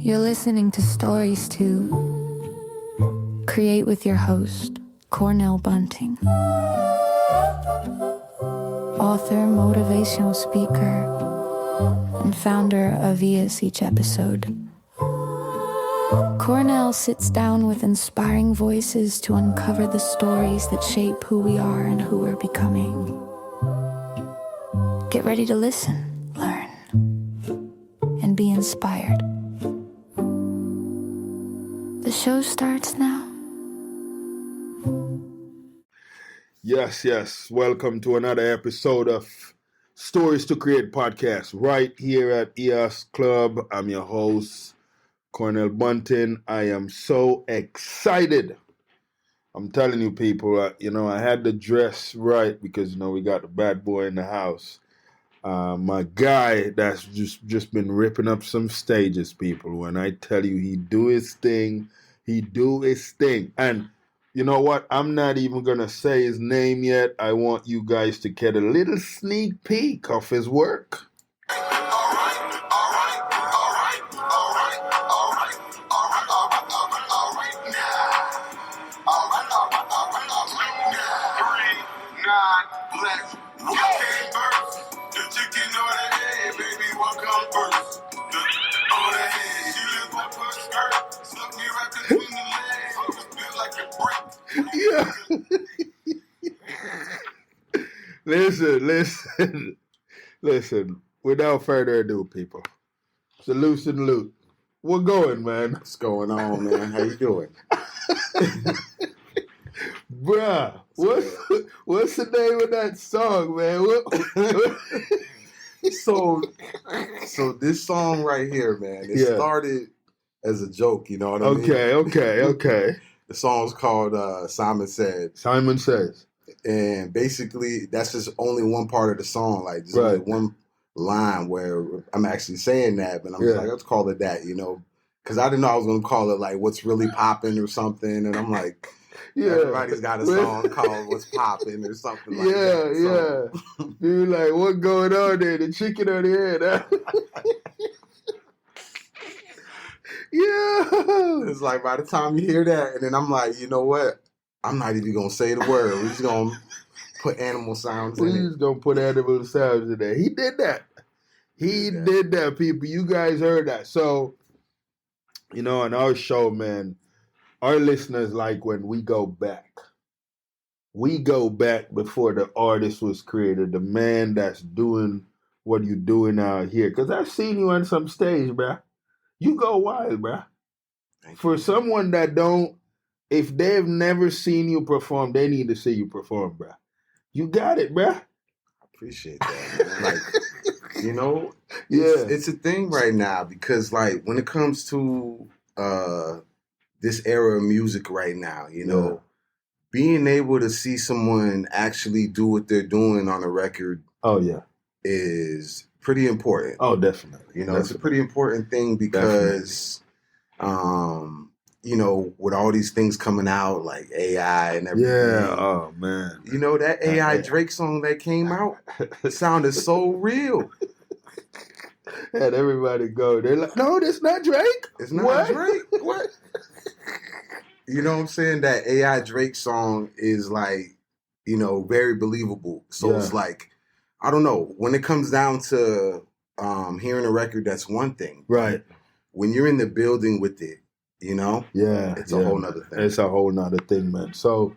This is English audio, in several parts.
You're listening to Stories to Create with your host, Cornell Bunting. Author, motivational speaker, and founder of EHAS Each Episode. Cornell sits down with inspiring voices to uncover the stories that shape who we are and who we're becoming. Get ready to listen, learn, and be inspired. The show starts now. Yes. Welcome to another episode of Stories to Create podcast right here at EHAS Club. I'm your host, Cornell Bunting. I am so excited. I'm telling you people, I had the dress right because, we got the bad boy in the house. My guy that's just been ripping up some stages, people. When I tell you he do his thing. And you know what? I'm not even going to say his name yet. I want you guys to get a little sneak peek of his work. Yeah. Listen. Without further ado, people. So Lucien Luke. We're going, man. What's going on, man? How you doing? Bruh, what's the name of that song, man? So this song right here, man, it started as a joke, you know what I mean? Okay. The song's called Simon Said. Simon Says. And basically, that's just only one part of the song. Like, there's only one line where I'm actually saying that, but I'm just like, let's call it that, Because I didn't know I was going to call it, like, What's Really Poppin' or something. And I'm like, everybody's got a song called What's Poppin' or something like that. Yeah. You're like, what going on there? The chicken on the head, huh? Yeah. It's like, by the time you hear that, and then I'm like, you know what? I'm not even going to say the word. We're just going to put animal sounds in it. We're just going to put animal sounds in there. He did that. He did that, people. You guys heard that. So, on our show, man, our listeners like when we go back. We go back before the artist was created, the man that's doing what you're doing out here. Because I've seen you on some stage, bruh. You go wild, bruh. For someone that if they've never seen you perform, they need to see you perform, bruh. You got it, bruh. I appreciate that, man. It's a thing right now because, like, when it comes to this era of music right now, being able to see someone actually do what they're doing on a record is pretty important. Oh, definitely. It's a pretty important thing because, with all these things coming out, like AI and everything. Yeah, oh, man. That AI Drake song that came out sounded so real. Had everybody go. They're like, no, that's not Drake. It's not Drake. What? You know what I'm saying? That AI Drake song is like, very believable. So it's like, I don't know. When it comes down to hearing a record, that's one thing. Right. When you're in the building with it, it's a whole nother thing. It's a whole nother thing, man. So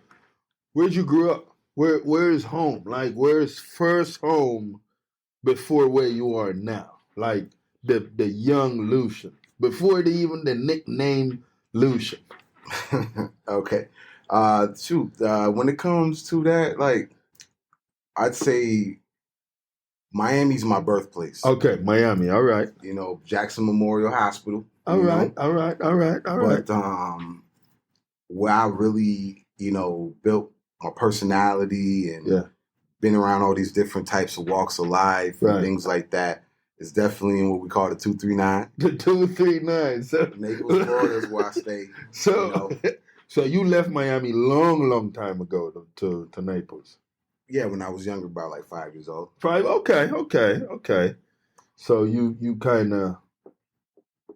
where'd you grow up? Where's home? Like, where's first home before where you are now? Like the young Lucien. Before the nickname Lucien. Okay. When it comes to that, like, I'd say Miami's my birthplace. Okay, Miami. All right. Jackson Memorial Hospital. All right. But where I really, built my personality and been around all these different types of walks of life and things like that is definitely in what we call the 239. The 239. So Naples, Florida is where I stay. So you left Miami long time ago to Naples. Yeah, when I was younger, about like 5 years old. 5? Okay. So you kind of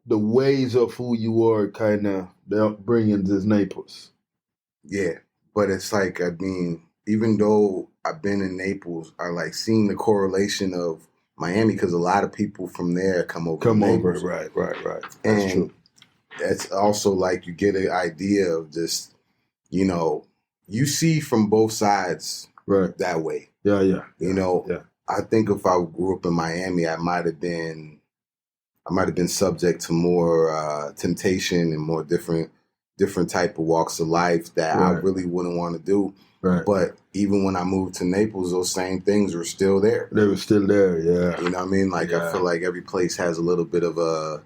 the ways of who you are, kind of the upbringing is Naples. Yeah, but it's like, I mean, even though I've been in Naples, I like seeing the correlation of Miami because a lot of people from there come over. Right. That's true. It's also like you get an idea of just, you see from both sides that way. Yeah. I think if I grew up in Miami, I might have been subject to more temptation and more different type of walks of life that I really wouldn't want to do. Right. But even when I moved to Naples, those same things were still there. They were still there, yeah. You know what I mean? Like, I feel like every place has a little bit of a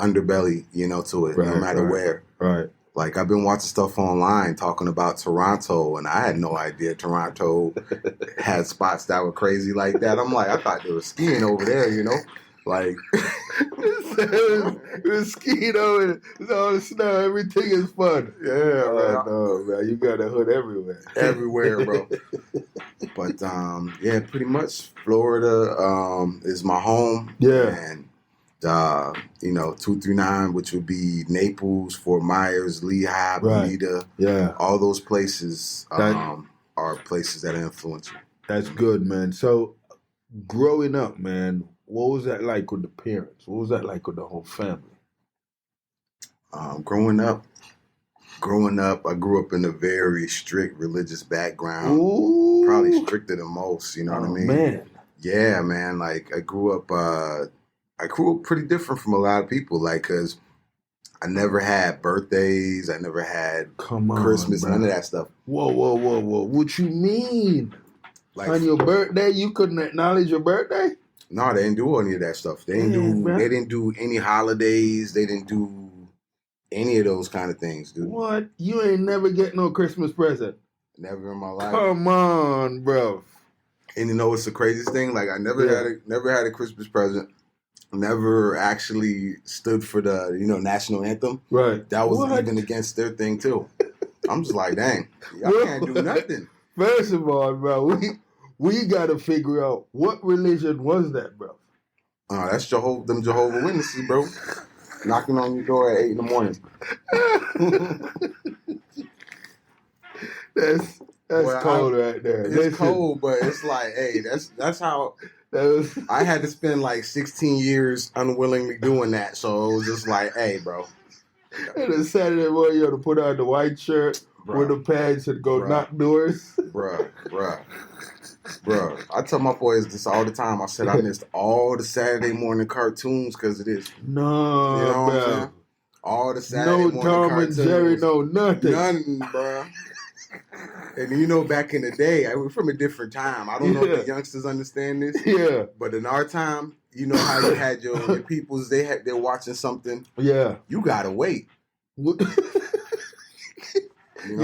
underbelly, to it, no matter where. Right. Like, I've been watching stuff online talking about Toronto, and I had no idea Toronto had spots that were crazy like that. I'm like, I thought they were skiing over there, Like, it was skiing over, it's all the snow, everything is fun. Yeah, man. No, man, you got a hood everywhere. Everywhere, bro. But, pretty much Florida is my home. Yeah. And, 239, which would be Naples, Fort Myers, Lehigh, Bonita. Yeah. All those places are places that influence you. That's good, man. So, growing up, man, what was that like with the parents? What was that like with the whole family? Growing up, I grew up in a very strict religious background. Ooh. Probably stricter than most, you know what I mean? Man. Yeah, man. Like, I grew up pretty different from a lot of people, like, because I never had birthdays. I never had Christmas, bro. None of that stuff. Whoa. What you mean? Like, on your birthday, you couldn't acknowledge your birthday? No, they didn't do any of that stuff. They didn't do any holidays. They didn't do any of those kind of things, dude. What? You ain't never get no Christmas present? Never in my life. Come on, bro. And it's the craziest thing? Like, I never had a Christmas present. Never actually stood for the, national anthem. Right. That was even against their thing, too. I'm just like, dang, I can't do nothing. First of all, bro, we got to figure out what religion was that, bro. That's them Jehovah's Witnesses, bro. Knocking on your door at 8 in the morning. That's cold right there. It's cold, but it's like, hey, that's how... I had to spend like 16 years unwillingly doing that, so it was just like, hey, bro. And a Saturday morning, you had to put on the white shirt with the pants and go knock doors. Bruh. I tell my boys this all the time. I said I missed all the Saturday morning cartoons because of this. No, you know what I'm saying? All the Saturday morning cartoons. No Tom and Jerry, no nothing. Nothing, bruh. And back in the day, we're from a different time. I don't know if the youngsters understand this. Yeah. But in our time, how you had your peoples, they're watching something. Yeah. You gotta wait. You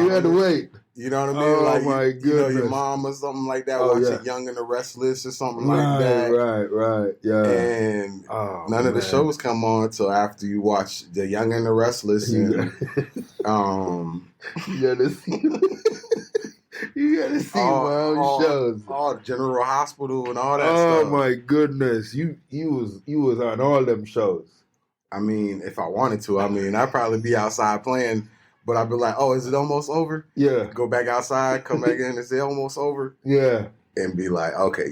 had to wait. You know what I mean? Oh, like, my goodness. Your mom or something like that watching Young and the Restless or something like that. Right, yeah. And none of the shows come on until after you watch the Young and the Restless. And, you gotta see all shows. All General Hospital and all that stuff. Oh, my goodness. You was on all them shows. I mean, if I wanted to, I'd probably be outside playing. But I'd be like, oh, is it almost over? Yeah. Go back outside, come back in and say almost over. Yeah. And be like, okay,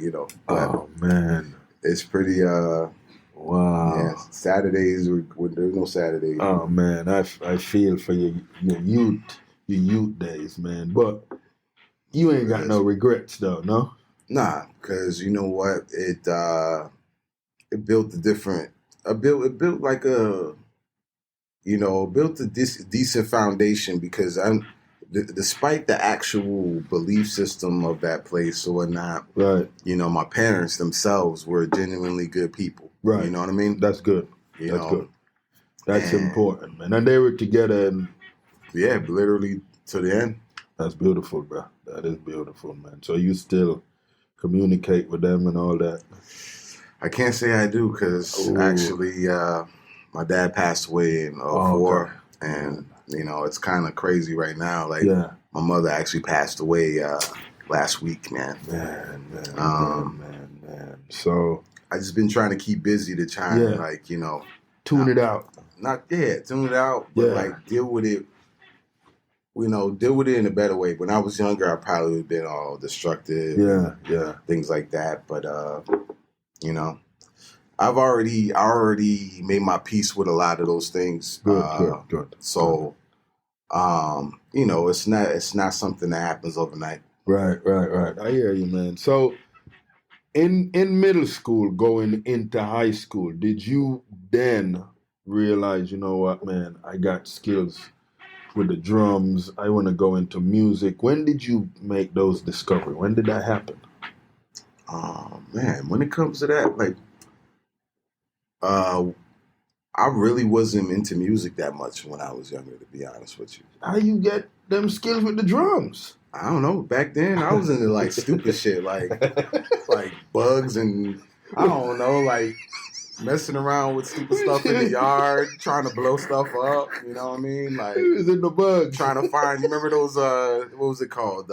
Oh, man. It's pretty, wow. Yeah, Saturdays, there's no Saturdays. Oh, man. I feel for your youth days, man. But you ain't got no regrets, though, no? Nah, because you know what? It built a different, it built like a, built a decent foundation because despite the actual belief system of that place or whatnot, right? My parents themselves were genuinely good people. Right. You know what I mean? That's good. Good. That's important, man. And they were together and... Yeah, literally to the end. That's beautiful, bro. That is beautiful, man. So you still communicate with them and all that? I can't say I do because actually... my dad passed away in 2004, okay. And it's kind of crazy right now. Like my mother actually passed away last week, man. Man. So I just been trying to keep busy to try and tune it out. tune it out, but like deal with it. Deal with it in a better way. When I was younger, I probably would have been all destructive. Yeah. Things like that. But, I already made my peace with a lot of those things. Good. So, it's not something that happens overnight. Right. I hear you, man. So, in middle school, going into high school, did you then realize, you know what, man, I got skills with the drums, I want to go into music? When did you make those discoveries? When did that happen? Man, when it comes to that, like, I really wasn't into music that much when I was younger, to be honest with you. How you get them skills with the drums? I don't know. Back then, I was into like stupid shit, like bugs and I don't know, like messing around with stupid stuff in the yard, trying to blow stuff up. You know what I mean? Like, he was in the bugs, trying to find. You remember those? What was it called?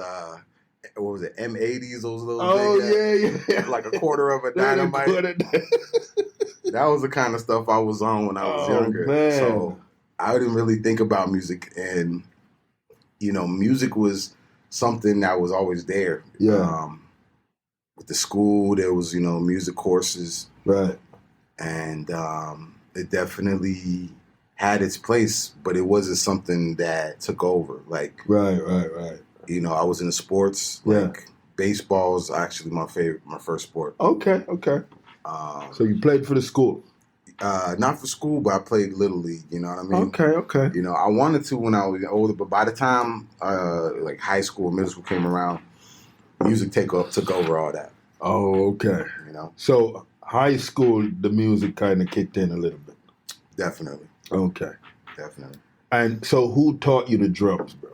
What was it? M80s? Those little. Yeah. Like a quarter of a dynamite. That was the kind of stuff I was on when I was younger. Man. So I didn't really think about music, and music was something that was always there. Yeah. With the school, there was music courses. Right. And it definitely had its place, but it wasn't something that took over. Like, right. I was into sports. Like baseball is actually my first sport. Okay. So you played for the school? Not for school, but I played Little League. You know what I mean? Okay. I wanted to when I was older, but by the time like high school, middle school came around, music took over all that. Oh, okay. So high school, the music kind of kicked in a little bit. Definitely. Okay. Definitely. And so who taught you the drums, bro?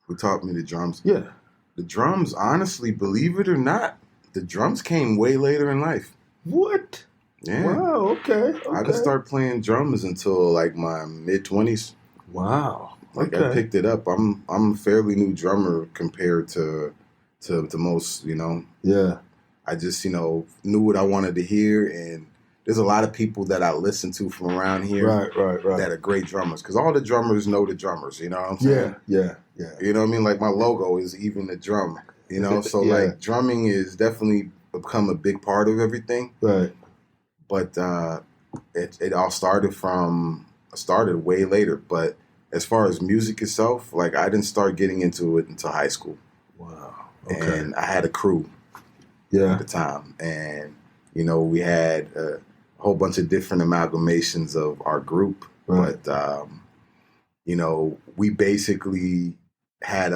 Who taught me the drums? Yeah. The drums, honestly, believe it or not, the drums came way later in life. What? Yeah. Wow, okay. I didn't start playing drums until like my mid-20s. Wow. Like I picked it up. I'm a fairly new drummer compared to most, Yeah. I just, knew what I wanted to hear, and there's a lot of people that I listen to from around here right. that are great drummers, because all the drummers know the drummers, you know what I'm saying? Yeah. You know what I mean? Like my logo is even the drum, so like drumming is definitely become a big part of everything. Right. But it all started way later. But as far as music itself, like I didn't start getting into it until high school. Wow. Okay. And I had a crew at the time. And, we had a whole bunch of different amalgamations of our group. Right. But, we basically had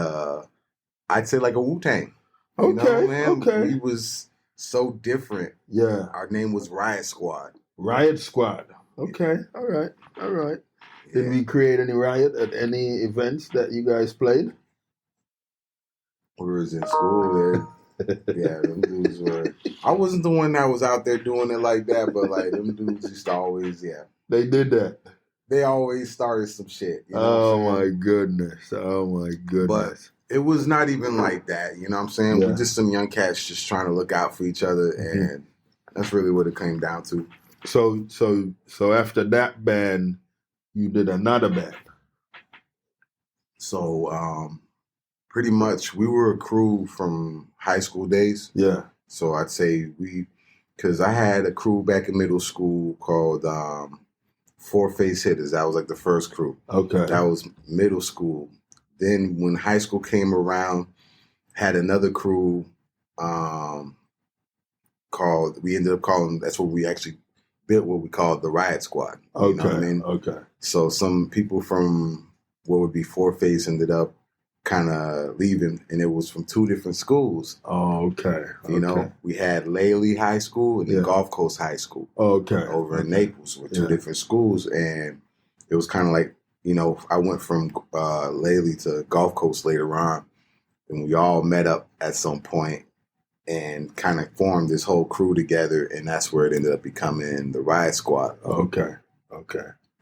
I'd say like a Wu-Tang. Okay. We was so different. Yeah. Our name was Riot Squad. Riot Squad. Okay. All right. Yeah. Did we create any riot at any events that you guys played? We was in school there. Yeah, them dudes were. I wasn't the one that was out there doing it like that, but like them dudes used to always, They did that. They always started some shit. My goodness. But it was not even like that. You know what I'm saying? We're just some young cats just trying to look out for each other, and that's really what it came down to. So after that band, you did another band. So pretty much we were a crew from high school days. Yeah. So I'd say because I had a crew back in middle school called Four Face Hitters. That was like the first crew. Okay. That was middle school. Then when high school came around, had another crew we ended up calling, that's what we actually built, what we called the Riot Squad. You know what I mean? Okay. So some people from what would be Four Face ended up kind of leaving, and it was from two different schools. Oh, okay. We had Laley High School and then Gulf Coast High School. Okay. Over in Naples with two different schools, and it was kind of like, I went from Laley to Gulf Coast later on, and we all met up at some point and kind of formed this whole crew together, and that's where it ended up becoming the Riot Squad. Okay.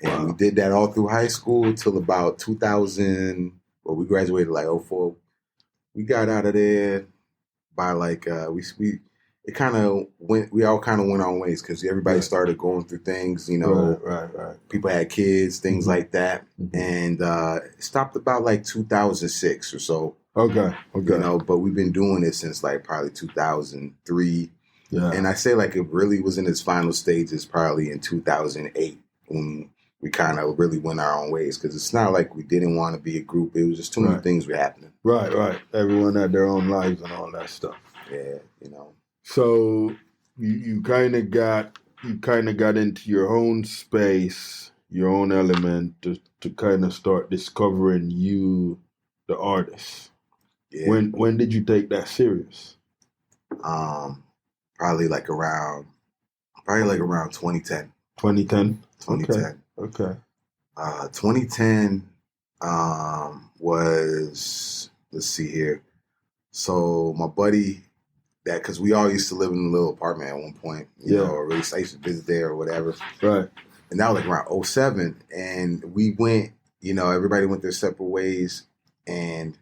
And we did that all through high school till about 2000. Well, we graduated like 2004. We got out of there by like it it kind of we all kind of went our ways because everybody started going through things, you know. Right. People had kids, things like that. And it stopped about like 2006 or so. Okay. You know, but we've been doing it since like probably 2003. Yeah. And I say like it really was in its final stages probably in 2008 when we kind of really went our own ways because it's not like we didn't want to be a group. It was just too many things were happening. Right. Everyone had their own lives and all that stuff. Yeah, you know. So you kind of got into your own space, your own element to kind of start discovering you, the artist. Yeah. When did you take that serious? Probably like around 2010. 2010. Okay. 2010 was, let's see here. So my buddy, because we all used to live in a little apartment at one point, you know, or I used to visit there or whatever. Right. And that was like around 2007. And we went, you know, everybody went their separate ways. And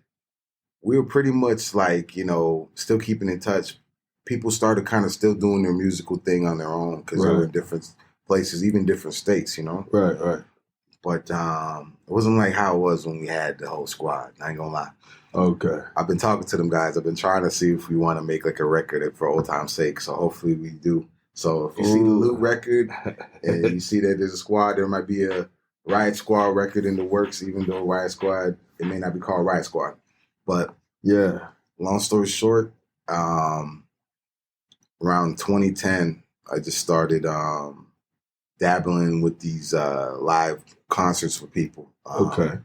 we were pretty much like, you know, still keeping in touch. People started kind of still doing their musical thing on their own because they were in different places, even different states, you know? Right. But it wasn't like how it was when we had the whole squad. I ain't gonna lie. Okay. I've been talking to them guys. I've been trying to see if we want to make like a record for old time's sake. So hopefully we do. So if you see the Loot record and you see that there's a squad, there might be a Riot Squad record in the works, even though Riot Squad, it may not be called Riot Squad. But yeah, long story short, around 2010, I just started dabbling with these live concerts for people. Okay.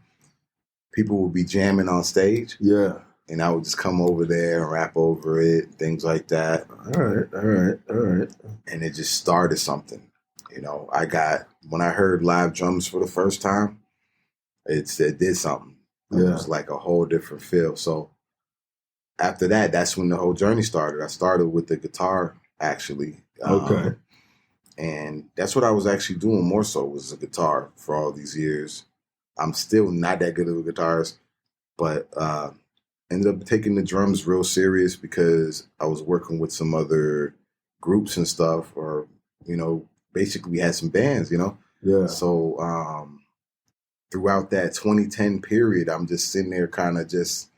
People would be jamming on stage. Yeah. And I would just come over there and rap over it, things like that. All right. And it just started something. You know, when I heard live drums for the first time, it did something. It was like a whole different feel. So after that, that's when the whole journey started. I started with the guitar, actually. Okay. And that's what I was actually doing more so was the guitar for all these years. I'm still not that good of a guitarist, but ended up taking the drums real serious because I was working with some other groups and stuff, or, you know, basically we had some bands, you know? Yeah. So throughout that 2010 period, I'm just sitting there kind of just,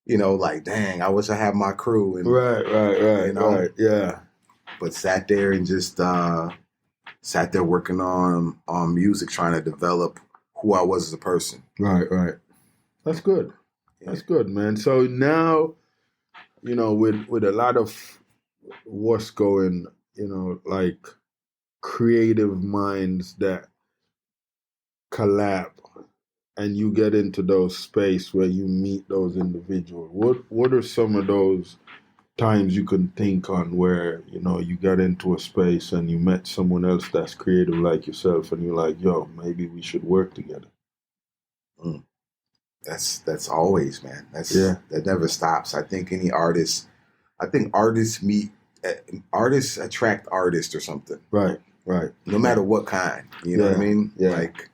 you know, like, dang, I wish I had my crew. And, right. You know? Right, yeah. But sat there and just sat there working on music, trying to develop who I was as a person. Right. That's good. Yeah. That's good, man. So now, you know, with a lot of what's going, you know, like creative minds that collab and you get into those space where you meet those individuals. What are some of those times you can think on where, you know, you got into a space and you met someone else that's creative like yourself and you're like, yo, maybe we should work together? That's always, man. That never stops. I think artists attract artists or something. Right. No matter what kind, you know what I mean? Yeah. Like,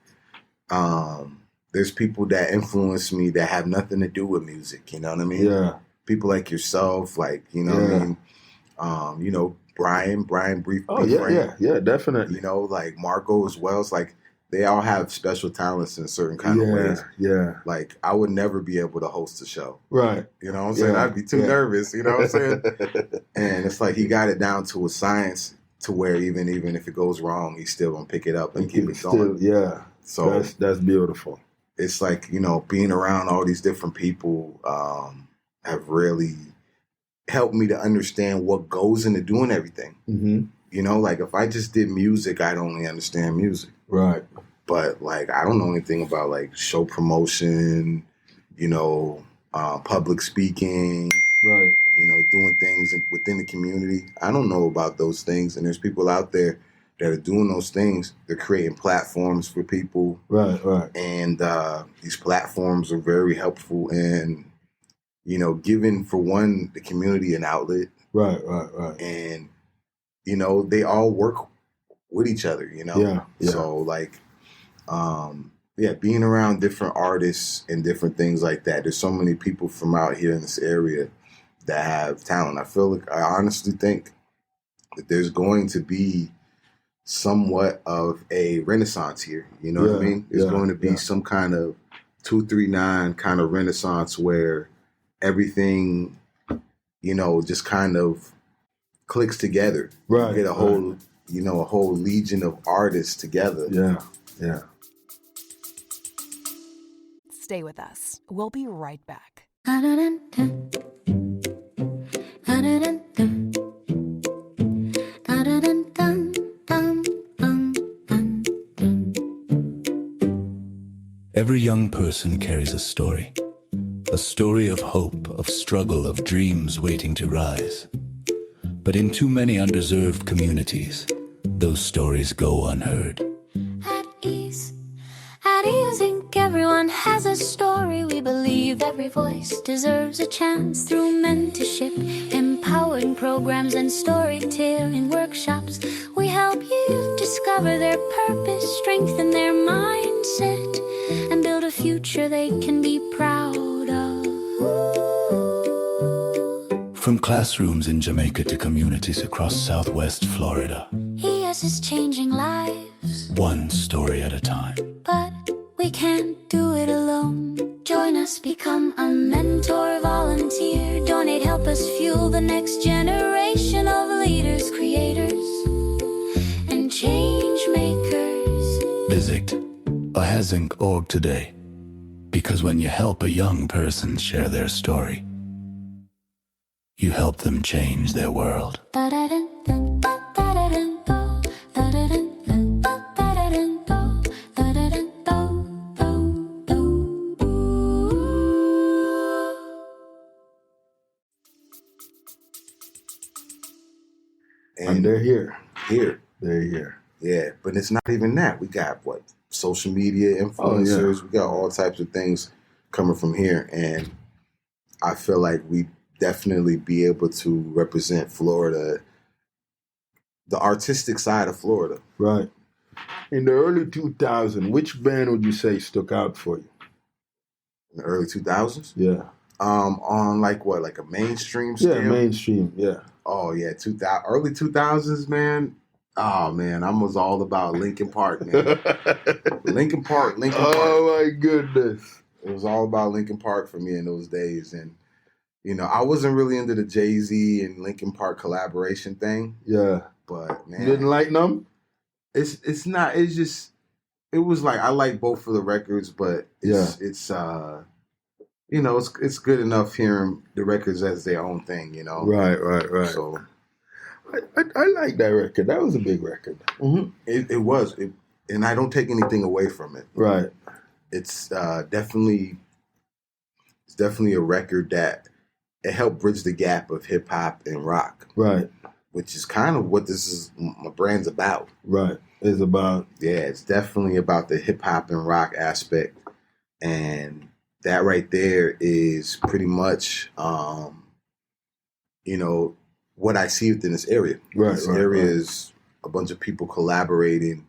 there's people that influence me that have nothing to do with music. You know what I mean? Yeah. People like yourself, like, you know what I mean? You know, Brian Brief. Oh, yeah, definitely. You know, like Marco as well. It's like they all have special talents in certain kind of ways. Yeah. Like, I would never be able to host a show. Right. You know what I'm saying? I'd be too nervous, you know what I'm saying? And it's like he got it down to a science to where even if it goes wrong, he's still going to pick it up and keep it going. Yeah. So that's beautiful. It's like, you know, being around all these different people have really helped me to understand what goes into doing everything. Mm-hmm. You know, like if I just did music, I'd only understand music. Right. But like, I don't know anything about like show promotion, you know, public speaking. Right. You know, doing things within the community. I don't know about those things. And there's people out there that are doing those things. They're creating platforms for people. Right. And these platforms are very helpful in, you know, giving, for one, the community an outlet. Right. And, you know, they all work with each other, you know? Yeah. So, like, being around different artists and different things like that. There's so many people from out here in this area that have talent. I honestly think that there's going to be somewhat of a renaissance here. You know what I mean? There's going to be some kind of 239 kind of renaissance where everything, you know, just kind of clicks together. Right. You get a whole, you know, a whole legion of artists together. Yeah. Stay with us. We'll be right back. Every young person carries a story of hope, of struggle, of dreams waiting to rise. But in too many underserved communities, those stories go unheard. At ease, Inc. Everyone has a story. We believe every voice deserves a chance through mentorship, empowering programs, and storytelling workshops. We help youth discover their purpose, strengthen their mindset, and build a future they can be proud of. From classrooms in Jamaica to communities across Southwest Florida, EHAS is changing lives, one story at a time. but we can't do it alone. Join us, become a mentor, volunteer, donate, help us fuel the next generation of leaders, creators, and change makers. Visit EHAS.org today, because when you help a young person share their story, you help them change their world. And they're here. They're here. Yeah, but it's not even that. We got social media influencers. We got all types of things coming from here, and I feel like we definitely be able to represent Florida, the artistic side of Florida. Right. In the early 2000s, which band would you say stuck out for you? In the early 2000s? Yeah. On like a mainstream scale? Yeah, mainstream, yeah. Oh, yeah, early 2000s, man. Oh, man, I was all about Linkin Park, man. Linkin Park. Oh, my goodness. It was all about Linkin Park for me in those days. And, you know, I wasn't really into the Jay-Z and Linkin Park collaboration thing. Yeah. But, man. You didn't like them? It's not, it's just, it was like, I like both of the records, but it's you know, it's good enough hearing the records as their own thing, you know? Right. So I like that record. That was a big record. Mm-hmm. It was. And I don't take anything away from it. Right. It's definitely a record that it helped bridge the gap of hip hop and rock. Right. Which is kind of what my brand's about. Right. It's about. Yeah, it's definitely about the hip hop and rock aspect. And that right there is pretty much, you know, what I see within this area. Right. This area is a bunch of people collaborating.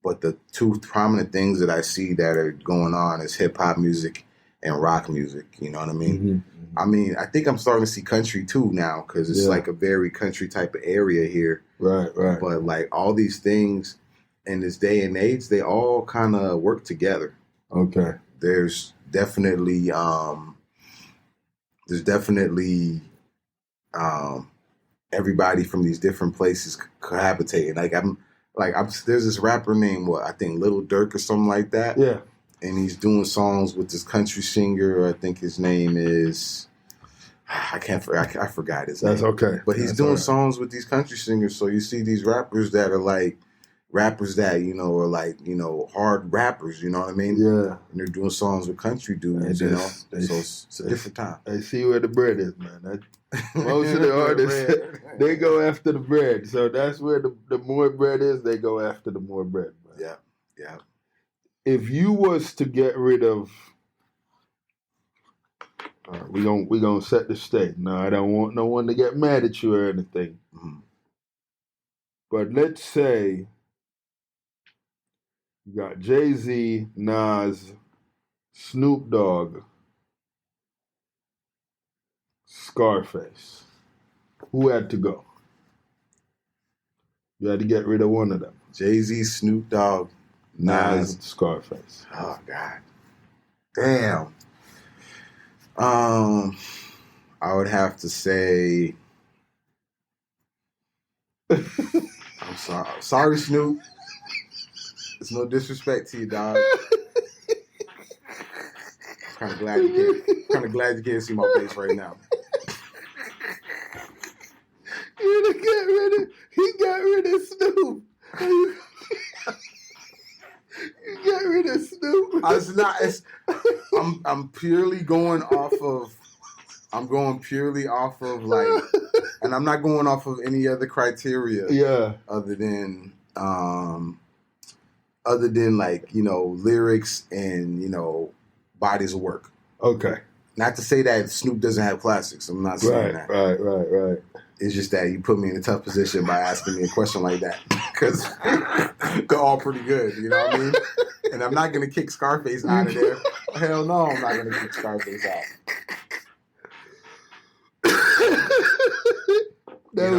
But the two prominent things that I see that are going on is hip hop music and rock music. You know what I mean? Mm-hmm. I mean, I think I'm starting to see country too now because it's like a very country type of area here. Right. But like all these things in this day and age, they all kind of work together. Okay. There's definitely everybody from these different places cohabitating. There's this rapper named I think Little Durk or something like that. Yeah. And he's doing songs with this country singer. I think his name is, I forgot his name. That's okay. But he's doing songs with these country singers. So you see these rappers that are like rappers that, you know, are like, you know, hard rappers, you know what I mean? Yeah. And they're doing songs with country dudes, you know? So it's a different time. They see where the bread is, man. Most of the artists, they go after the bread. So that's where the more bread is, they go after the more bread. Man. Yeah. If you was to get rid of, we gonna set the stage. No, I don't want no one to get mad at you or anything. Mm-hmm. But let's say you got Jay-Z, Nas, Snoop Dogg, Scarface. Who had to go? You had to get rid of one of them. Jay-Z, Snoop Dogg, Nas, Scarface. Oh God, damn. I would have to say, I'm sorry, Snoop. It's no disrespect to you, dog. I'm kind of glad you can't see my face right now. He got rid of Snoop. You got rid of Snoop. I'm purely going off of. I'm going purely off of like, and I'm not going off of any other criteria. Yeah. Other than like, you know, lyrics and, you know, bodies of work. Okay. Not to say that Snoop doesn't have classics. I'm not saying that. Right. It's just that you put me in a tough position by asking me a question like that. Because they're all pretty good, you know what I mean? And I'm not going to kick Scarface out of there. Hell no, I'm not going to kick Scarface out. That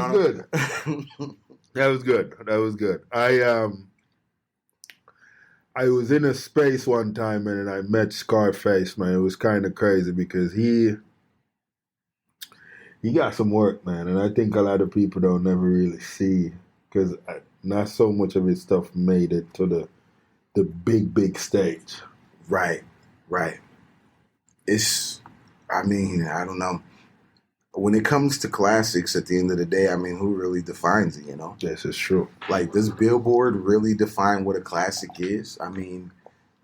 was good. That was good. I was in a space one time and I met Scarface, man. It was kind of crazy because he got some work, man. And I think a lot of people don't never really see because not so much of his stuff made it to the big stage. Right. It's, I mean, I don't know. When it comes to classics, at the end of the day, I mean, who really defines it, you know? Yes, it's true. Like, does Billboard really define what a classic is? I mean,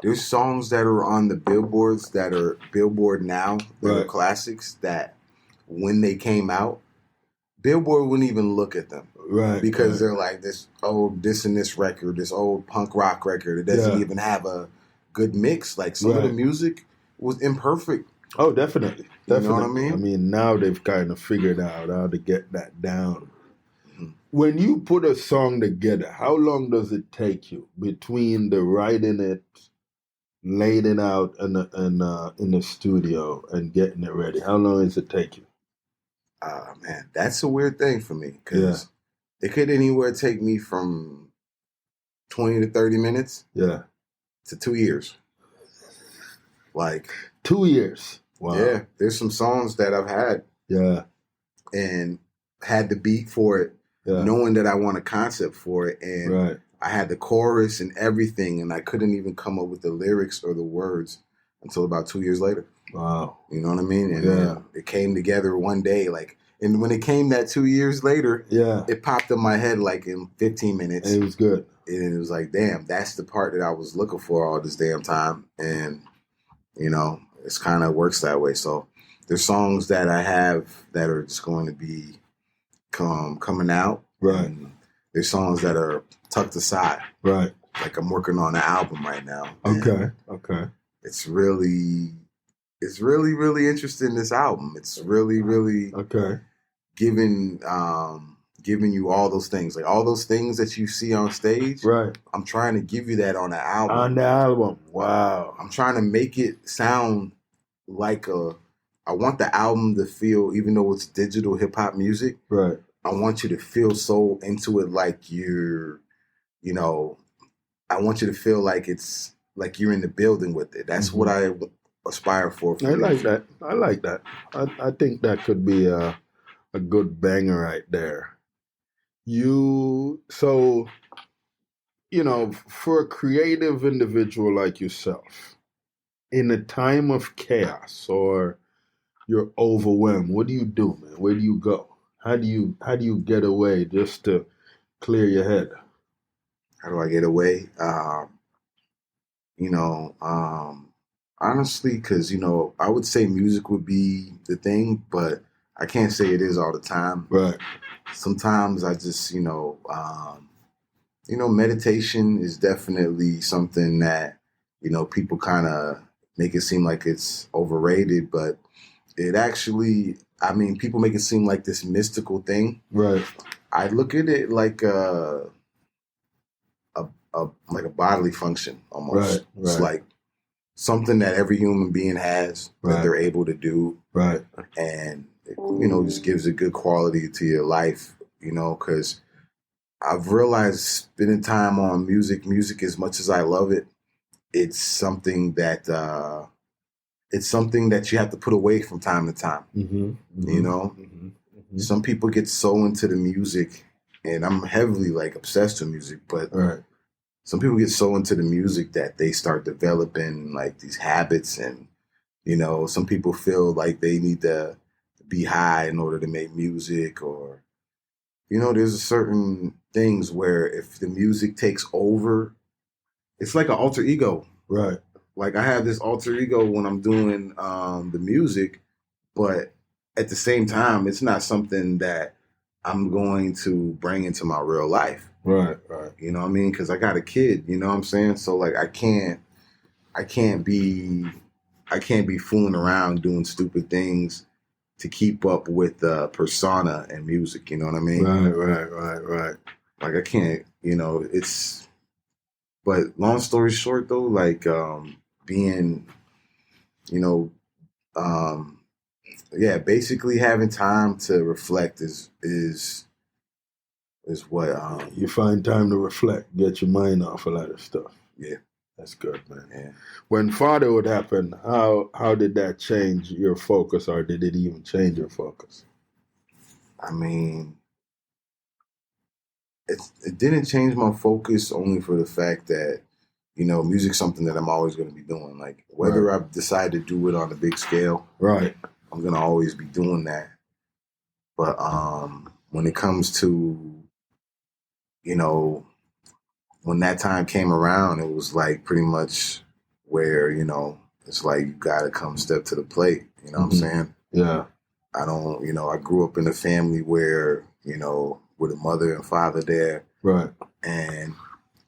there's songs that are on the billboards that are Billboard now that are classics that when they came out, Billboard wouldn't even look at them. Right. Because they're like, this old this record, this old punk rock record. It doesn't even have a good mix. Like, some of the music was imperfect. Oh, definitely. You know what I mean? I mean, now they've kind of figured out how to get that down. Mm-hmm. When you put a song together, how long does it take you between the writing it, laying it out in the studio and getting it ready? How long does it take you? Man, that's a weird thing for me because it could anywhere take me from 20 to 30 minutes to 2 years. Like 2 years. Wow. Yeah, there's some songs that I've had and had the beat for it, knowing that I want a concept for it. And I had the chorus and everything, and I couldn't even come up with the lyrics or the words until about 2 years later. Wow. You know what I mean? And it came together one day. Like, and when it came that 2 years later, it popped in my head like in 15 minutes. And it was good. And it was like, damn, that's the part that I was looking for all this damn time. And, you know, it's kind of works that way. So there's songs that I have that are just going to be coming out. Right. And there's songs that are tucked aside. Right. Like I'm working on an album right now. Okay. It's really interesting, this album. It's really giving you all those things. Like all those things that you see on stage. Right. I'm trying to give you that on the album. On the album. Wow. I'm trying to make it sound like I want the album to feel, even though it's digital hip hop music. Right. I want you to feel so into it like you're, you know, I want you to feel like it's like you're in the building with it. That's what I aspire for. I like that. I think that could be a good banger right there. So, you know, for a creative individual like yourself, in a time of chaos or you're overwhelmed, what do you do, man? Where do you go? How do you get away just to clear your head? How do I get away? Honestly, because, you know, I would say music would be the thing, but I can't say it is all the time. Right. Sometimes I just, meditation is definitely something that, you know, people kind of make it seem like it's overrated, but it actually, I mean, people make it seem like this mystical thing. Right. I look at it like a bodily function almost. Right. It's like something that every human being has that they're able to do. Right. And, you know, just gives a good quality to your life, you know, because I've realized spending time on music as much as I love it, it's something that you have to put away from time to time. Mm-hmm, mm-hmm, you know, mm-hmm, mm-hmm. Some people get so into the music, and I'm heavily like obsessed with music, but some people get so into the music that they start developing like these habits, and some people feel like they need to be high in order to make music, or there's certain things where if the music takes over, it's like an alter ego. Right. Like I have this alter ego when I'm doing the music, but at the same time, it's not something that I'm going to bring into my real life. Right. You know what I mean? Because I got a kid, you know what I'm saying? So like I can't be fooling around doing stupid things to keep up with the persona and music, you know what I mean? Right. Like I can't, but long story short though, like being, basically having time to reflect is what you find time to reflect, get your mind off a lot of stuff. Yeah. That's good, man. Yeah. When fatherhood happened, how did that change your focus, or did it even change your focus? I mean, it didn't change my focus only for the fact that, music's something that I'm always going to be doing. Like whether I decide to do it on a big scale, right, I'm going to always be doing that. But when it comes to, when that time came around, it was like pretty much where, it's like you got to come step to the plate. You know what I'm saying? Yeah. I don't, I grew up in a family where, with a mother and father there. Right. And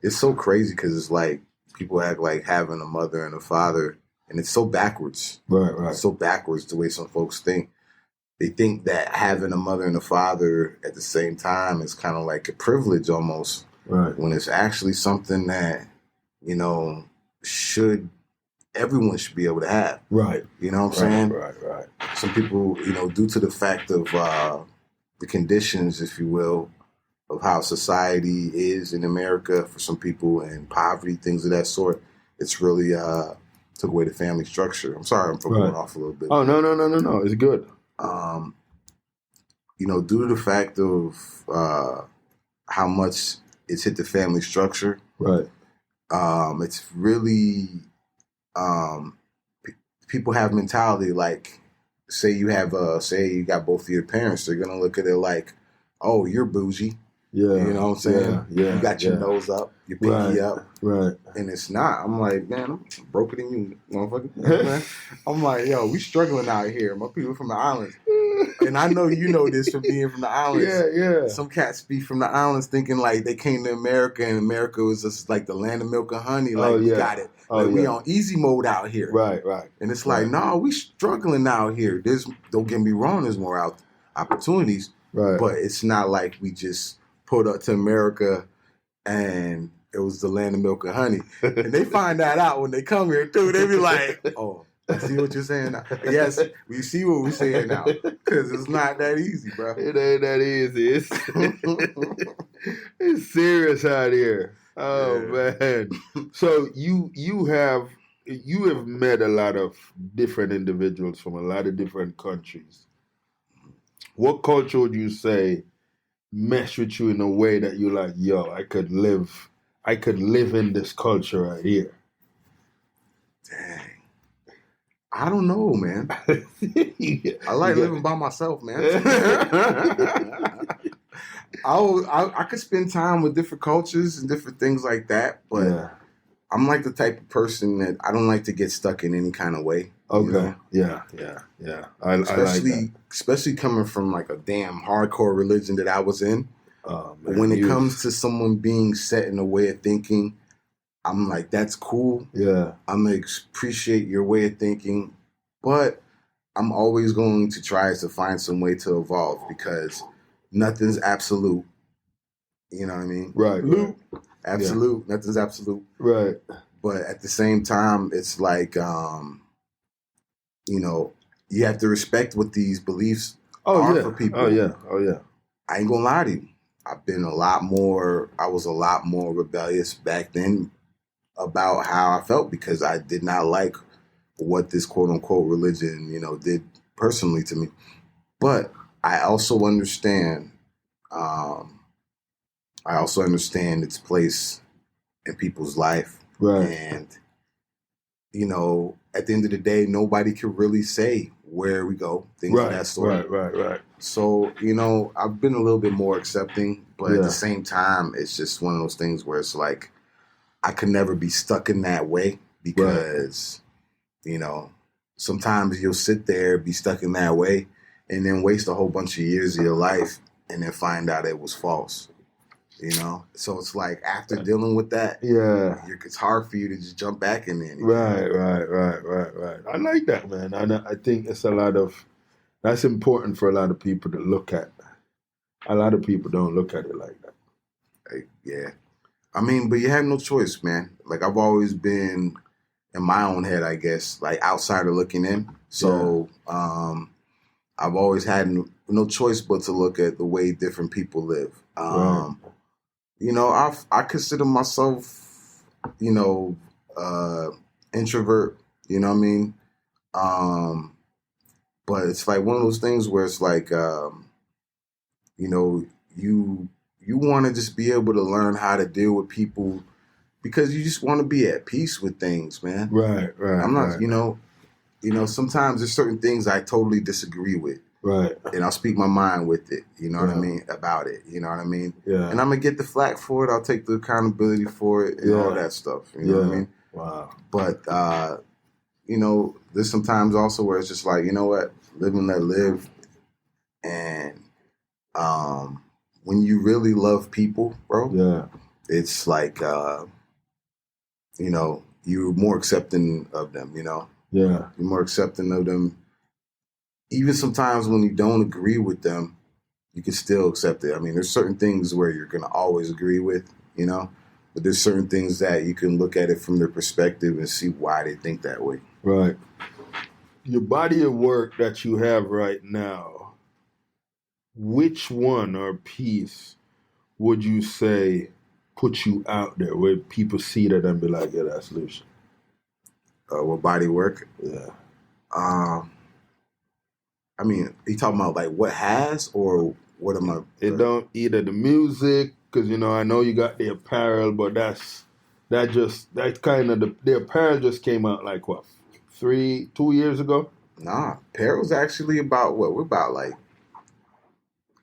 it's so crazy because it's like people act like having a mother and a father, and it's so backwards. Right. It's so backwards the way some folks think. They think that having a mother and a father at the same time is kind of like a privilege almost. Right. When it's actually something that, everyone should be able to have. Right. You know what I'm saying? Right. Some people, due to the fact of the conditions, if you will, of how society is in America for some people, and poverty, things of that sort, it's really took away the family structure. I'm sorry I'm going off a little bit. Oh, no. It's good. Due to the fact of how much it's hit the family structure, right? It's really people have mentality like, say you got both of your parents, they're gonna look at it like, oh, you're bougie. Yeah. You know what I'm saying? Yeah. You got your nose up, your pinky up. Right. And it's not. I'm like, man, I'm broker than you, motherfucker. I'm like, yo, we struggling out here. My people from the islands. And I know you know this from being from the islands. Yeah. Some cats be from the islands thinking like they came to America and America was just like the land of milk and honey. Like, we got it. Like, we on easy mode out here. Right. And it's like, no, we struggling out here. Don't get me wrong, there's more opportunities. Right. But it's not like we just pulled up to America and it was the land of milk and honey. And they find that out when they come here too. They be like, oh, I see what you're saying now. Yes, we see what we're saying now. Because it's not that easy, bro. It ain't that easy. It's serious out here. Oh, man. So you have met a lot of different individuals from a lot of different countries. What culture would you say mesh with you in a way that you're like, yo, I could live in this culture right here? Dang. I don't know, man. I like living by myself, man. I could spend time with different cultures and different things like that, but I'm like the type of person that I don't like to get stuck in any kind of way. Okay. Yeah. I like that. Especially coming from like a damn hardcore religion that I was in. When it comes to someone being set in a way of thinking, I'm like, that's cool. Yeah. I'm going to appreciate your way of thinking, but I'm always going to try to find some way to evolve because nothing's absolute. You know what I mean? Right. Absolute. Yeah. Nothing's absolute. Right. But at the same time, it's like, you have to respect what these beliefs are for people. Oh, yeah. I ain't going to lie to you. I was a lot more rebellious back then about how I felt because I did not like what this quote unquote religion, did personally to me. But I also understand, its place in people's life. Right. And, at the end of the day, nobody can really say where we go, things of that sort. Right. So, I've been a little bit more accepting, but at the same time, it's just one of those things where it's like, I could never be stuck in that way because, sometimes you'll sit there, be stuck in that way, and then waste a whole bunch of years of your life and then find out it was false. So it's like after dealing with that, it's hard for you to just jump back in there. Right. I like that, man. I think it's that's important for a lot of people to look at. A lot of people don't look at it like that. Yeah. I mean, but you have no choice, man. Like I've always been in my own head, I guess, like outsider looking in. So I've always had no choice but to look at the way different people live. I consider myself, introvert, you know what I mean? But it's like one of those things where it's like, you want to just be able to learn how to deal with people because you just want to be at peace with things, man. Right. I'm not, sometimes there's certain things I totally disagree with. Right. And I'll speak my mind with it, you know what I mean, about it, you know what I mean? Yeah. And I'm going to get the flack for it. I'll take the accountability for it and all that stuff, you know what I mean? Wow. But, there's sometimes also where it's just like, you know what, live and let live. And when you really love people, bro, it's like, you're more accepting of them, Yeah. You're more accepting of them. Even sometimes when you don't agree with them, you can still accept it. I mean, there's certain things where you're going to always agree with, but there's certain things that you can look at it from their perspective and see why they think that way. Right. Your body of work that you have right now, which one or piece would you say put you out there where people see that and be like, yeah, that's Lucien? What body work? Yeah. I mean, you talking about like what has or what am I? It don't either the music, because I know you got the apparel, but that kind of the apparel just came out like what 2 years ago? Nah, apparel's actually about what we're about like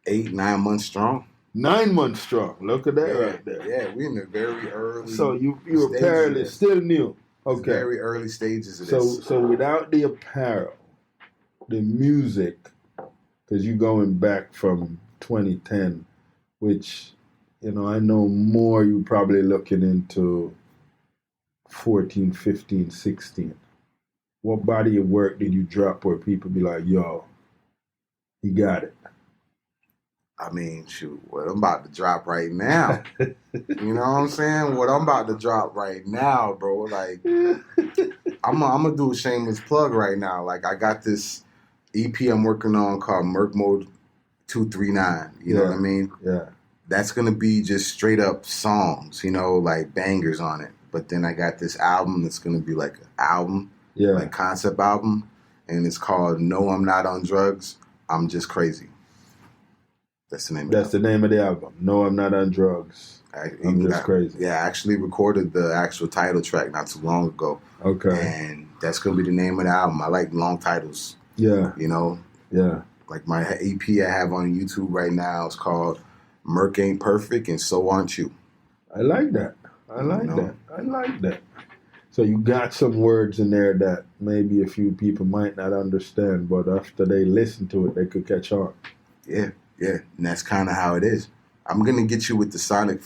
8-9 months strong. 9 months strong. Look at that right there. Yeah, we're in the very early. So your apparel is still new. Okay. Very early stages of this. So without the apparel, the music, because you're going back from 2010, which, I know more you're probably looking into 14, 15, 16. What body of work did you drop where people be like, yo, he got it? I mean, shoot, what I'm about to drop right now. You know what I'm saying? What I'm about to drop right now, bro. Like, I'm gonna do a shameless plug right now. Like, I got this EP I'm working on called Merc Mode 239. You know what I mean? Yeah. That's gonna be just straight up songs, like bangers on it. But then I got this album that's gonna be like an album, like concept album, and it's called No, I'm Not on Drugs. I'm Just Crazy. That's the name. The name of the album. No, I'm Not on Drugs. I'm Just Crazy. Yeah, I actually recorded the actual title track not too long ago. Okay. And that's gonna be the name of the album. I like long titles. Yeah. Yeah. Like my EP I have on YouTube right now is called Merc Ain't Perfect and So Aren't You. I like that. I like that. So you got some words in there that maybe a few people might not understand, but after they listen to it, they could catch on. Yeah. And that's kind of how it is. I'm going to get you with the sonic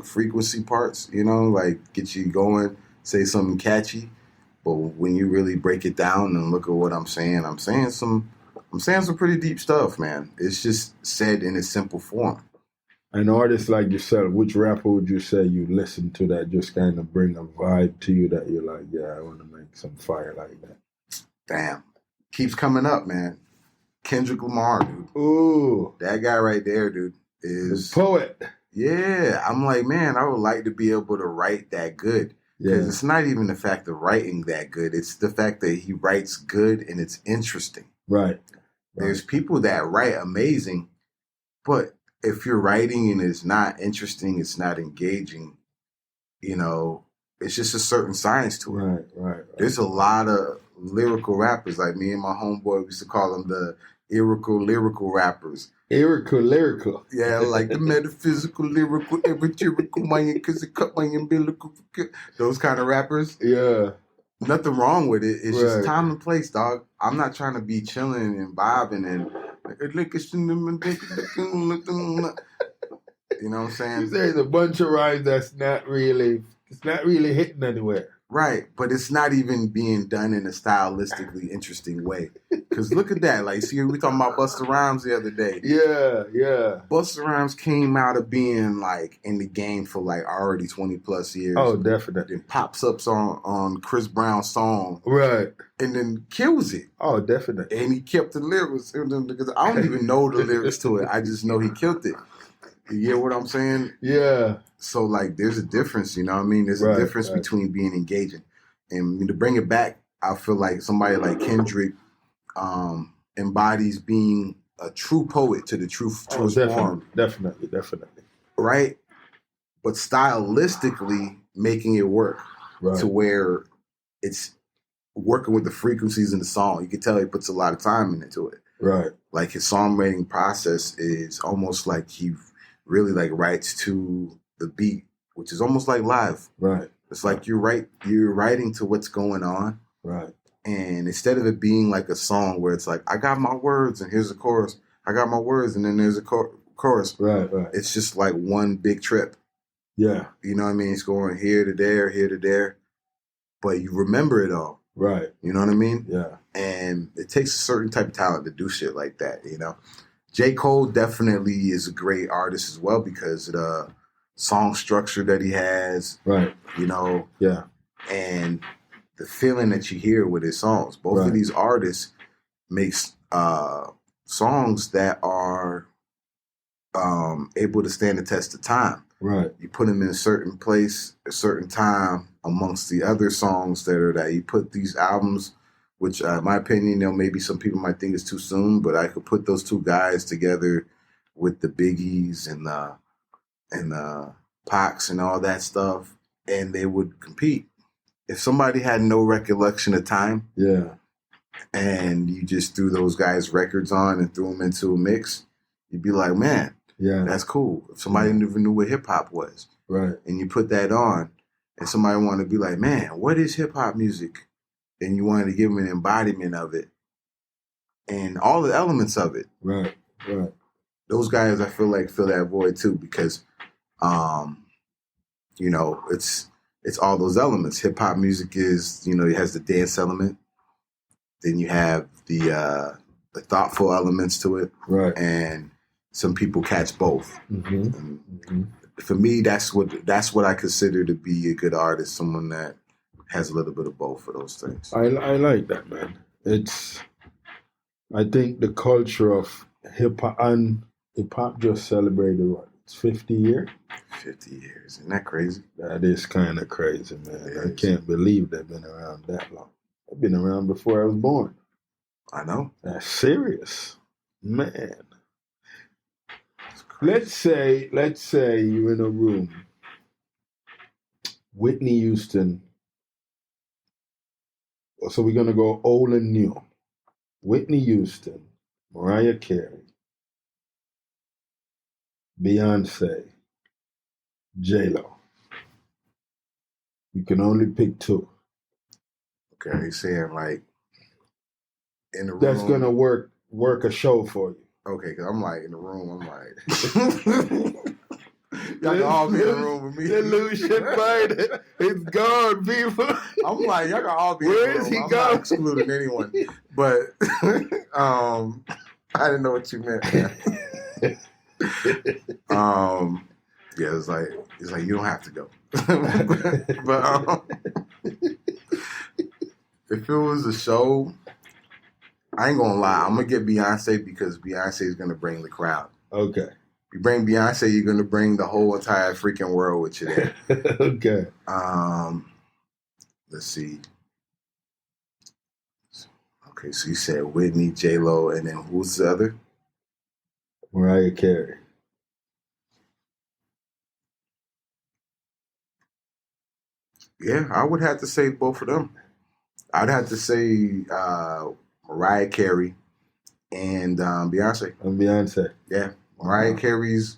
frequency parts, like get you going, say something catchy. But when you really break it down and look at what I'm saying some pretty deep stuff, man. It's just said in a simple form. An artist like yourself, which rapper would you say you listen to that just kind of bring a vibe to you that you're like, yeah, I want to make some fire like that? Damn. Keeps coming up, man. Kendrick Lamar, dude. Ooh. That guy right there, dude. is the poet. Yeah, I'm like, man, I would like to be able to write that good. Because it's not even the fact of writing that good. It's the fact that he writes good and it's interesting. Right. There's people that write amazing, but if you're writing and it's not interesting, it's not engaging, it's just a certain science to it. Right. There's a lot of lyrical rappers. Like me and my homeboy, we used to call them the lyrical rappers. Lyrical. Yeah, like the metaphysical, lyrical, everytherical, because it cut my umbilical. Those kind of rappers. Yeah. Nothing wrong with it. It's just time and place, dog. I'm not trying to be chilling and vibing and you know what I'm saying? There's a bunch of rhymes that's not really hitting anywhere. Right, but it's not even being done in a stylistically interesting way. Because look at that. Like, see, we talking about Busta Rhymes the other day. Yeah. Busta Rhymes came out of being, like, in the game for, like, already 20 plus years. Oh, definitely. And pops up on Chris Brown's song. Right. And then kills it. Oh, definitely. And he kept the lyrics. Because I don't even know the lyrics to it. I just know he killed it. You get what I'm saying? Yeah. So, like, there's a difference, you know what I mean? There's a difference between being engaging. And to bring it back, I feel like somebody like Kendrick embodies being a true poet to the truest form. Definitely. Right? But stylistically making it work to where it's working with the frequencies in the song. You can tell he puts a lot of time into it. Right. Like his songwriting process is almost like he really like writes to the beat, which is almost like live. Right. It's like you're writing to what's going on. Right. And instead of it being like a song where it's like, I got my words and here's a chorus. I got my words and then there's a chorus. Right. It's just like one big trip. Yeah. You know what I mean? It's going here to there. But you remember it all. Right. You know what I mean? Yeah. And it takes a certain type of talent to do shit like that, you know? J. Cole definitely is a great artist as well because of the song structure that he has. Right. You know? Yeah. And the feeling that you hear with his songs. Both of these artists make songs that are able to stand the test of time. Right. You put them in a certain place, a certain time amongst the other songs that you put these albums, which in my opinion, maybe some people might think it's too soon, but I could put those two guys together with the Biggies and the Pacs and all that stuff, and they would compete. If somebody had no recollection of time, and you just threw those guys' records on and threw them into a mix, you'd be like, man, that's cool. If somebody never knew what hip hop was, right, and you put that on, and somebody wanted to be like, man, what is hip hop music? And you wanted to give them an embodiment of it and all the elements of it. Right. Those guys, I feel like, fill that void too because, you know, it's all those elements. Hip hop music is, you know, it has the dance element. Then you have the thoughtful elements to it. Right. And some people catch both. Mm-hmm. For me, that's what I consider to be a good artist, someone that has a little bit of both of those things. I like that, man. I think the culture of hip hop just celebrated what? It's 50 years? 50 years. Isn't that crazy? That is kind of crazy, man. I can't believe they've been around that long. They've been around before I was born. I know. That's serious. Man. Let's say you're in a room. Whitney Houston. So we're going to go old and new. Whitney Houston, Mariah Carey, Beyonce, J-Lo. You can only pick two. Okay, you're saying like in the room. That's going to work a show for you. Okay, because I'm like in the room, I'm like... Y'all can all be in the room with me. The Lucien fight, it's gone, people. I'm like, y'all can all be Where in the room. is he I'm going? not excluding anyone. But I didn't know what you meant, man. Yeah, it's like you don't have to go. but if it was a show, I ain't gonna lie, I'm gonna get Beyonce because Beyonce is gonna bring the crowd. Okay. You bring Beyonce, you're gonna bring the whole entire freaking world with you there. Okay. Let's see. Okay, so you said Whitney, J-Lo, and then who's the other? Mariah Carey. Yeah, I would have to say both of them. I'd have to say Mariah Carey and Beyonce. And Beyonce. Yeah, Mariah Carey's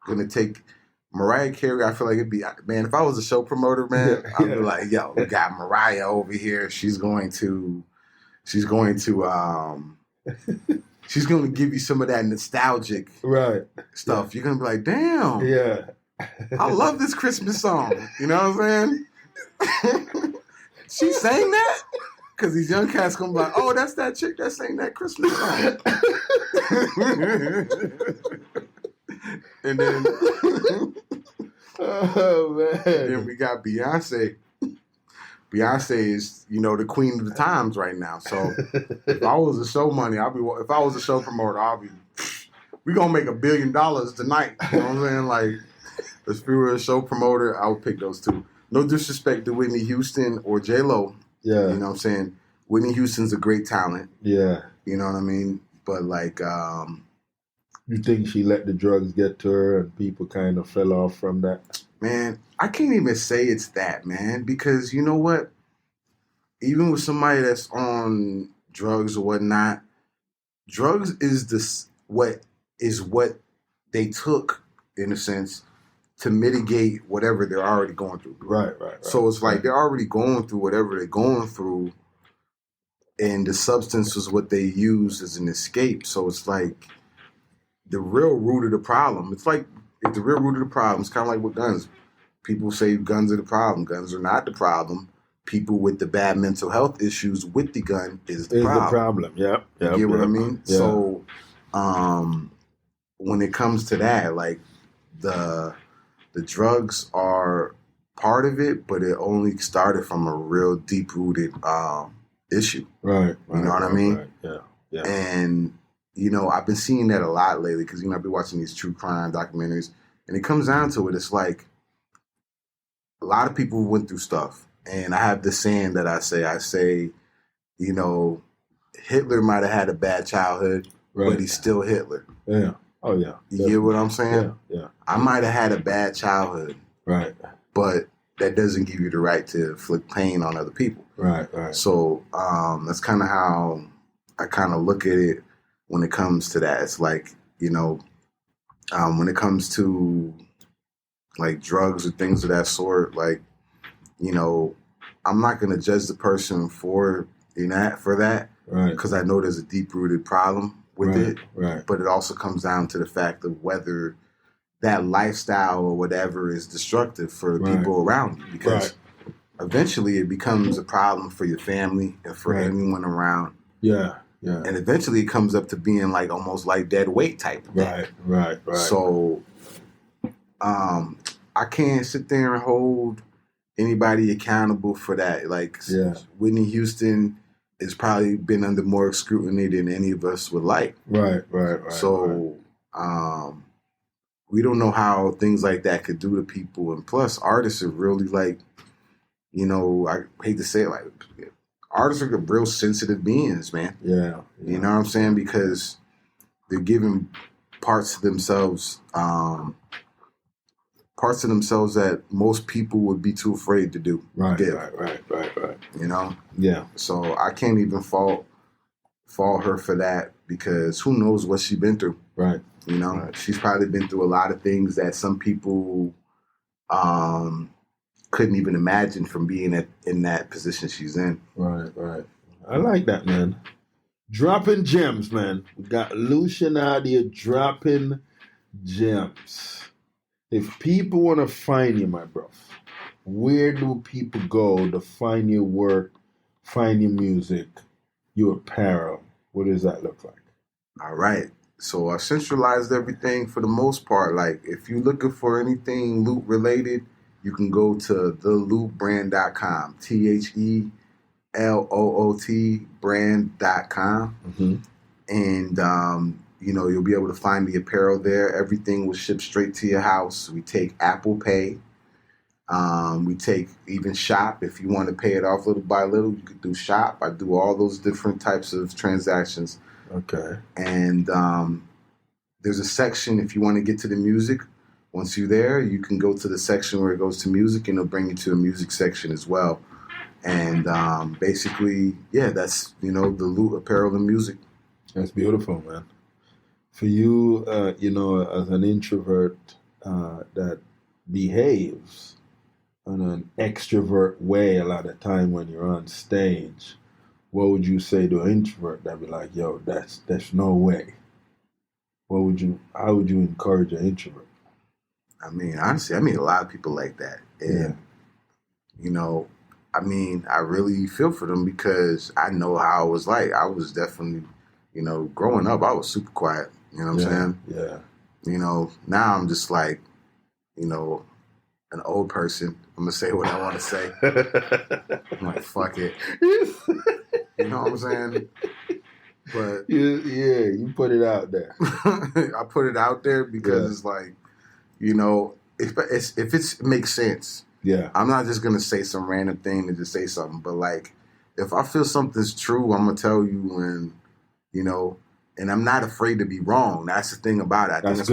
gonna take. Mariah Carey, I feel like it'd be, man, if I was a show promoter, man, I'd be like, yo, we got Mariah over here. She's going to give you some of that nostalgic stuff. You're gonna be like, damn, yeah, I love this Christmas song. You know what I'm saying? She sang that? Because these young cats gonna be like, oh, that's that chick that sang that Christmas song. And then, oh man, then we got Beyonce. Beyonce is, the queen of the times right now. So if I was a show money, if I was a show promoter, we gonna make $1 billion tonight. You know what I'm saying? Like, if we were a show promoter, I would pick those two. No disrespect to Whitney Houston or J-Lo. Yeah. You know what I'm saying? Whitney Houston's a great talent. Yeah. You know what I mean? But like, you think she let the drugs get to her and people kind of fell off from that? Man, I can't even say it's that, man, because you know what? Even with somebody that's on drugs or whatnot, drugs is what they took, in a sense, to mitigate whatever they're already going through. Right. So it's like they're already going through whatever they're going through, and the substance was what they used as an escape. So it's like the real root of the problem. It's like if the real root of the problem is kind of like with guns. People say guns are the problem. Guns are not the problem. People with the bad mental health issues with the gun is the problem. Yep. You get what I mean? Yeah. So when it comes to that, like the drugs are part of it, but it only started from a real deep-rooted issue. Right. You know what I mean? Right. Yeah. And, I've been seeing that a lot lately because, I've been watching these true crime documentaries, and it comes down to it. It's like a lot of people went through stuff. And I have this saying that I say, Hitler might have had a bad childhood, but he's still Hitler. Yeah. Oh, yeah. You get what I'm saying? Yeah. I might have had a bad childhood. Right. But that doesn't give you the right to inflict pain on other people. Right. So that's kind of how I kind of look at it when it comes to that. It's like, when it comes to like drugs or things of that sort, like, I'm not going to judge the person for that. Right. Because I know there's a deep-rooted problem with it. Right. But it also comes down to the fact of whether that lifestyle or whatever is destructive for the people around you. Because eventually it becomes a problem for your family and for anyone around. Yeah. And eventually it comes up to being like almost like dead weight type of thing. Right. So I can't sit there and hold anybody accountable for that. Like Whitney Houston has probably been under more scrutiny than any of us would like. Right. So we don't know how things like that could do to people. And plus, artists are really like, I hate to say it, like, artists are real sensitive beings, man. Yeah. You know what I'm saying? Because they're giving parts of themselves that most people would be too afraid to do. Right. Yeah. So I can't even fault her for that, because who knows what she's been through. Right. She's probably been through a lot of things that some people couldn't even imagine from being in that position she's in. Right. I like that, man. Dropping gems, man. We got Lucien out here dropping gems. If people want to find you, my bro, where do people go to find your work, find your music, your apparel? What does that look like? All right. So I centralized everything for the most part. Like, if you're looking for anything loot related, you can go to thelootbrand.com, TheLoot brand.com. Mm-hmm. And you'll be able to find the apparel there. Everything will ship straight to your house. We take Apple Pay. We take even Shop. If you want to pay it off little by little, you could do Shop. I do all those different types of transactions. Okay. And there's a section if you want to get to the music. Once you're there, you can go to the section where it goes to music, and it'll bring you to a music section as well. And basically, that's, the loot, apparel, and music. That's beautiful, man. For you, as an introvert that behaves in an extrovert way a lot of time when you're on stage, what would you say to an introvert that be like, yo, that's no way? How would you encourage an introvert? I mean, honestly, I meet a lot of people like that. And, I really feel for them because I know how it was like. I was definitely, growing up, I was super quiet. You know what I'm saying? Yeah. Now I'm just like, an old person. I'm going to say what I want to say. I'm like, fuck it. You know what I'm saying? But you put it out there. I put it out there because it's like, if it makes sense. Yeah. I'm not just going to say some random thing to just say something. But, like, if I feel something's true, I'm going to tell you when, and I'm not afraid to be wrong. That's the thing about it. I think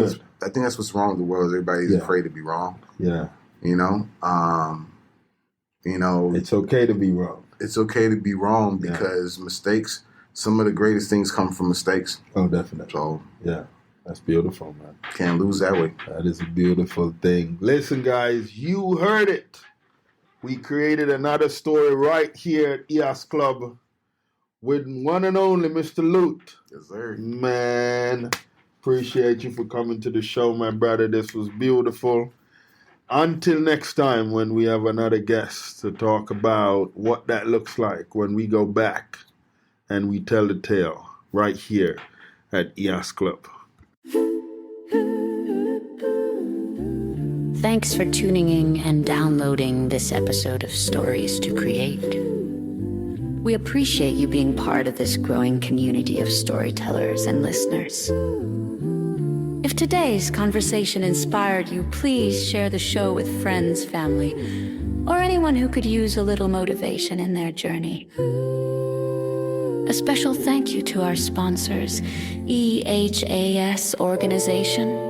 that's what's wrong with the world. Everybody's afraid to be wrong. Yeah. It's okay to be wrong. It's okay to be wrong because mistakes, some of the greatest things come from mistakes. Oh, definitely. So, yeah. That's beautiful, man. Can't lose that way. That is a beautiful thing. Listen, guys, you heard it. We created another story right here at EHAS Club with one and only Mr. Lute. Yes, sir. Man, appreciate you for coming to the show, my brother. This was beautiful. Until next time when we have another guest to talk about what that looks like when we go back and we tell the tale right here at EHAS Club. Thanks for tuning in and downloading this episode of Stories to Create. We appreciate you being part of this growing community of storytellers and listeners. If today's conversation inspired you, please share the show with friends, family, or anyone who could use a little motivation in their journey. A special thank you to our sponsors, EHAS Organization,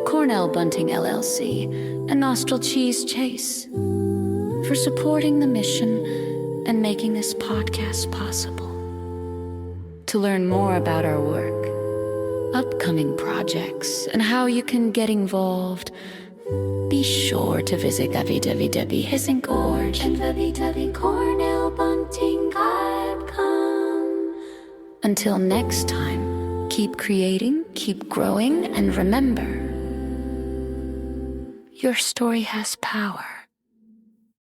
Cornell Bunting LLC, and Nostril Cheese Chase for supporting the mission and making this podcast possible. To learn more about our work, upcoming projects, and how you can get involved, be sure to visit www.hissinggorge and www.cornellbunting.com. Until next time, keep creating, keep growing, and remember, your story has power.